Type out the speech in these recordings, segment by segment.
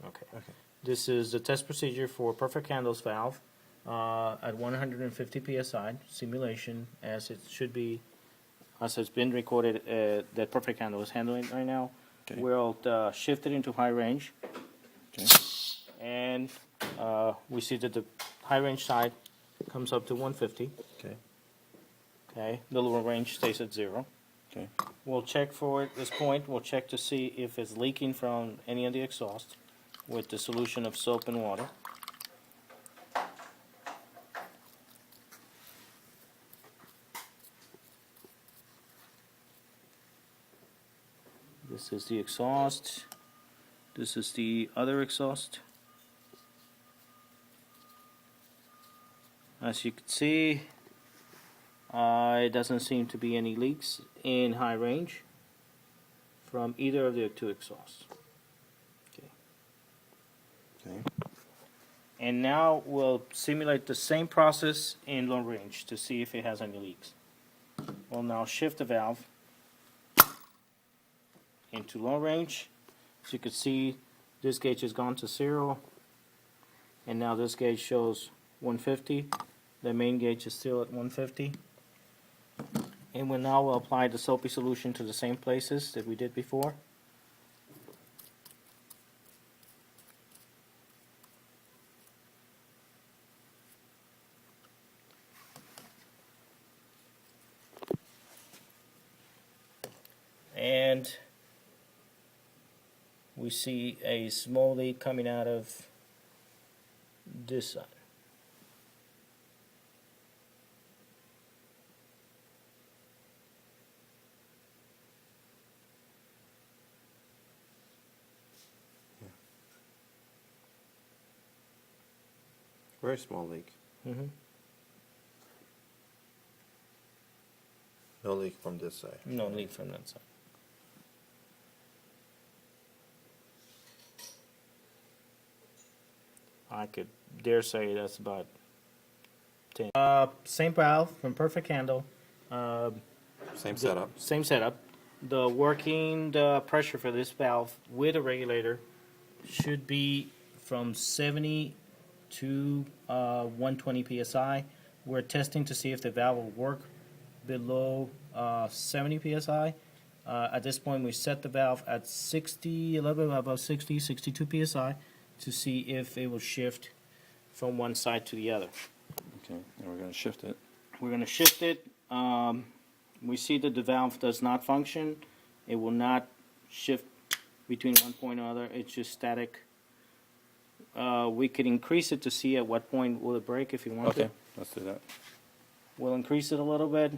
Okay. Okay. This is the test procedure for perfect handles valve at 150 psi simulation, as it should be, as it's been recorded that perfect handle is handling right now. Okay. We'll shift it into high range, Okay. and we see that the high range side comes up to 150. Okay. Okay, the lower range stays at 0. Okay. We'll check for at this point. We'll check to see if it's leaking from any of the exhaust with the solution of soap and water. This is the exhaust. This is the other exhaust. As you can see, it doesn't seem to be any leaks in high range from either of the two exhausts. Okay. Okay. And now we'll simulate the same process in low range to see if it has any leaks. We'll now shift the valve into low range. As you can see, this gauge has gone to 0, and now this gauge shows 150. The main gauge is still at 150. And we'll now apply the soapy solution to the same places that we did before. And we see a small leak coming out of this side. Very small leak. Mm-hmm. No leak from this side. No leak from that side. I could dare say that's about 10. Same valve from perfect handle. Same setup. Same setup. The pressure for this valve with a regulator should be from 70 to 120 psi. We're testing to see if the valve will work below 70 psi. At this point, we set the valve at 60, a little bit above 60, 62 psi to see if it will shift from one side to the other. Okay, and we're going to shift it. We're going to shift it. We see that the valve does not function. It will not shift between one point or other. It's just static. We could increase it to see at what point will it break if you want to. Okay, let's do that. We'll increase it a little bit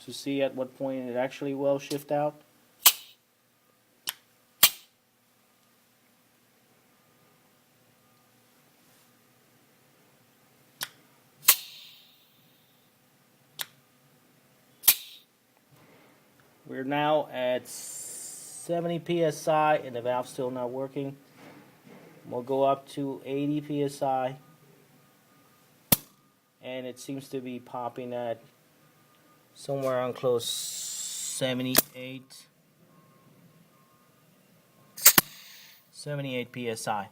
to see at what point it actually will shift out. We're now at 70 psi and the valve's still not working. We'll go up to 80 psi and it seems to be popping at somewhere on close 78 psi.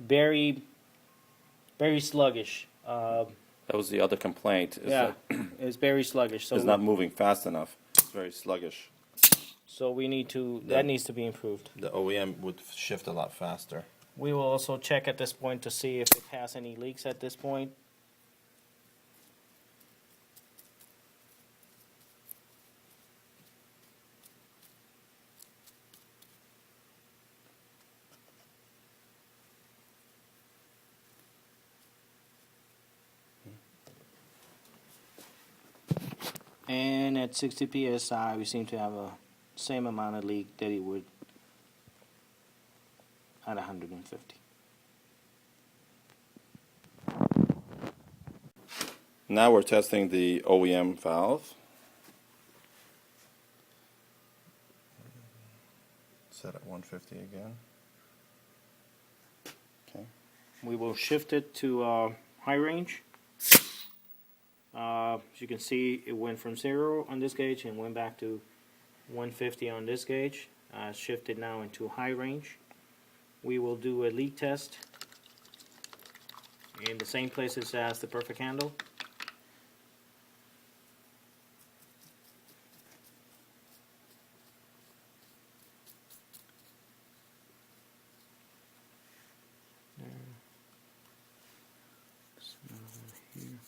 Very sluggish. That was the other complaint. Is Yeah, that it's very sluggish. So it's not moving fast enough. It's very sluggish. So we need to. That needs to be improved. The OEM would shift a lot faster. We will also check at this point to see if it has any leaks at this point. And at 60 psi, we seem to have a same amount of leak that it would at 150. Now we're testing the OEM valve. Set at 150 again. Okay. We will shift it to high range. As you can see, it went from 0 on this gauge and went back to 150 on this gauge. Shifted now into high range. We will do a leak test in the same places as the perfect handle. Here.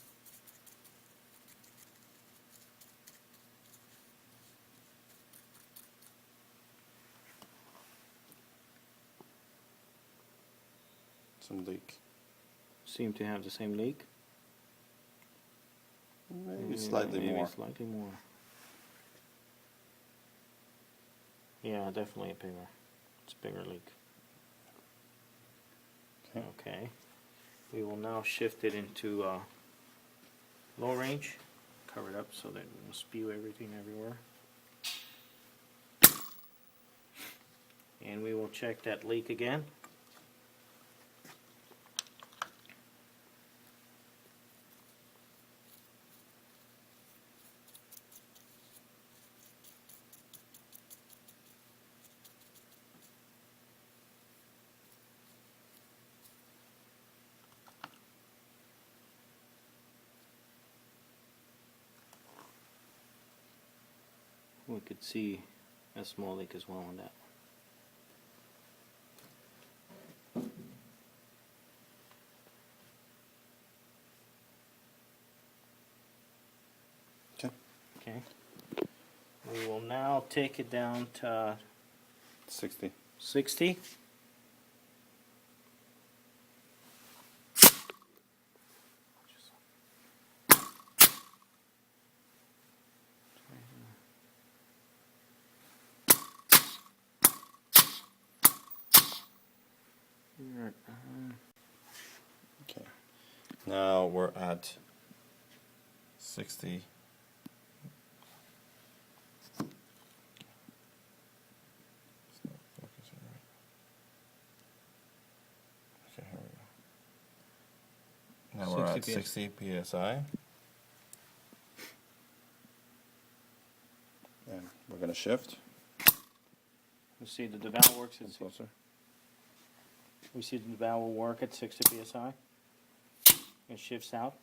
Some leak. Seem to have the same leak. Maybe slightly Maybe more. slightly more. Yeah, definitely a bigger. It's a bigger leak. Okay. Okay. We will now shift it into low range. Cover it up so that it won't spew everything everywhere. And we will check that leak again. We could see a small leak as well on that. Okay. Okay. We will now take it down to 60. 60. Okay. Now we're at 60. It's not focusing right. Okay, here we go. Now we're at 60 60 psi. And we're going to shift. We see that the valve works at Closer. We see that the valve will work at 60 psi. It shifts out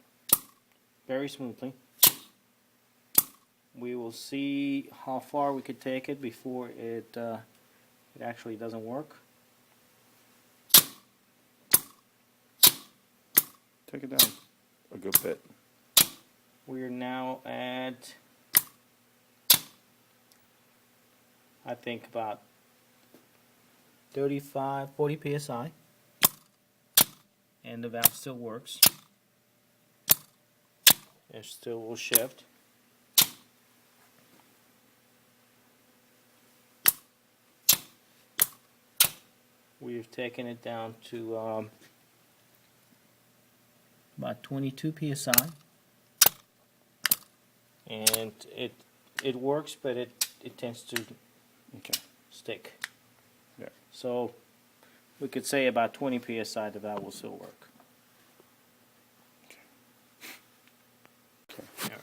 very smoothly. We will see how far we could take it before it actually doesn't work. Take it down a good bit. We're now at, I think, about 35, 40 psi. And the valve still works. It still will shift. We've taken it down to about 22 psi. And it works, but it tends to Okay. stick. Yeah. So we could say about 20 psi the valve will still work. Okay.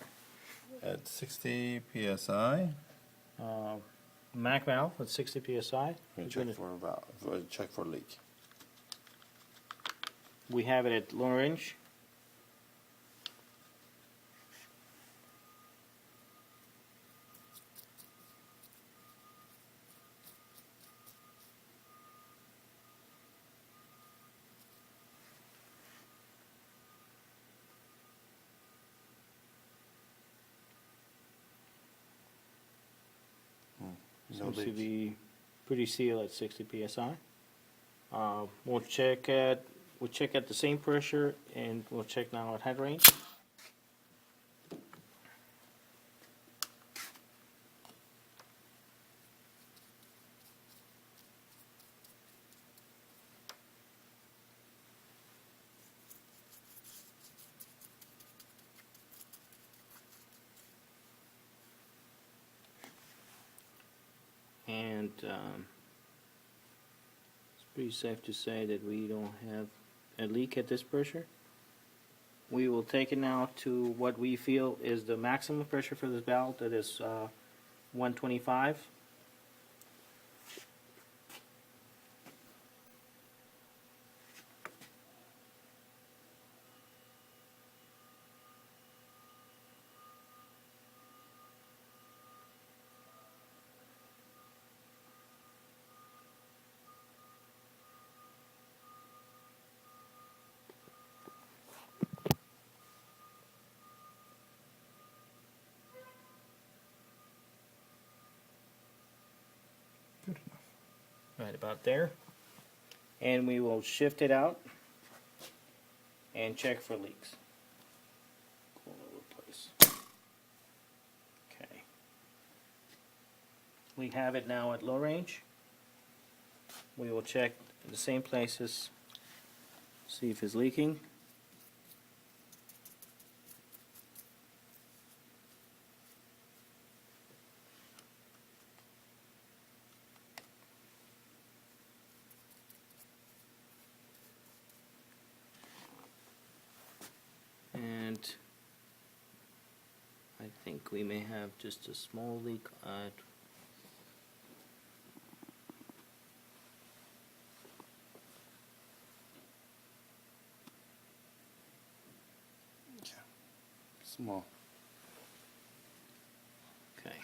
At 60 psi. Mac valve at 60 psi. We check for leak. We have it at low range. No Seems to leak. be pretty sealed at 60 psi. We'll check at the same pressure, and we'll check now at head range. And it's pretty safe to say that we don't have a leak at this pressure. We will take it now to what we feel is the maximum pressure for this valve, that is 125. right about there. And we will shift it out and check for leaks. All over the place. Okay. We have it now at low range. We will check the same places, see if it's leaking. And I think we may have just a small leak at Small. okay.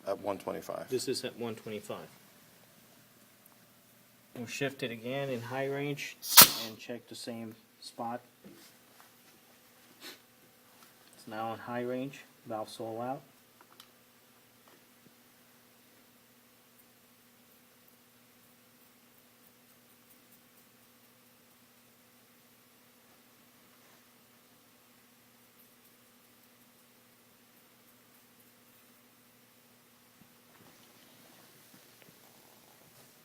At 125. This is at 125. We'll shift it again in high range and check the same spot. It's now in high range, valve all out.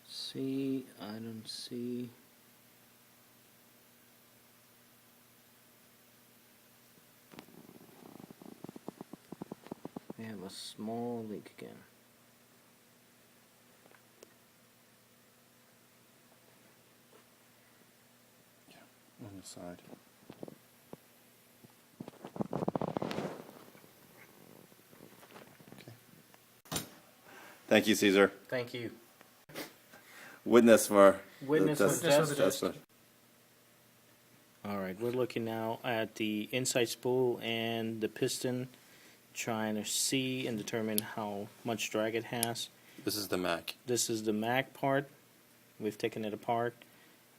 See, I don't see. We have a small leak again. On the side. Okay. Thank you, Caesar. Thank you. Witness for Witness the for test. test. Test. All right, we're looking now at the inside spool and the piston, trying to see and determine how much drag it has. This is the Mac. This is the mag part. We've taken it apart.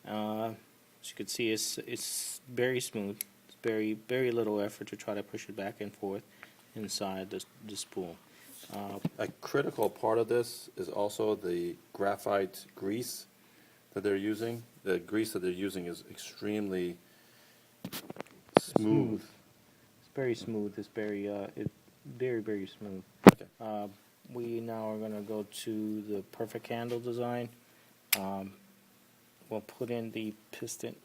As you can see, it's very smooth. It's very little effort to try to push it back and forth inside the spool. A critical part of this is also the graphite grease that they're using. The grease that they're using is extremely smooth. It's very smooth. It's very smooth. Okay. We now are going to go to the perfect handle design. We'll put in the piston.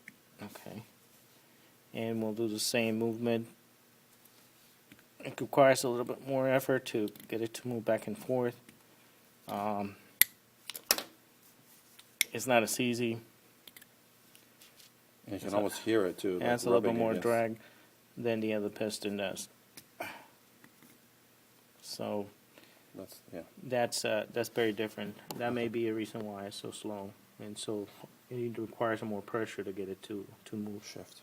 Okay. And we'll do the same movement. It requires a little bit more effort to get it to move back and forth. It's not as easy. And you can almost hear it too. It like adds a little bit rubbing more against- drag than the other piston does. So that's very different. That may be a reason why it's so slow, and so it requires more pressure to get it to move. Shift.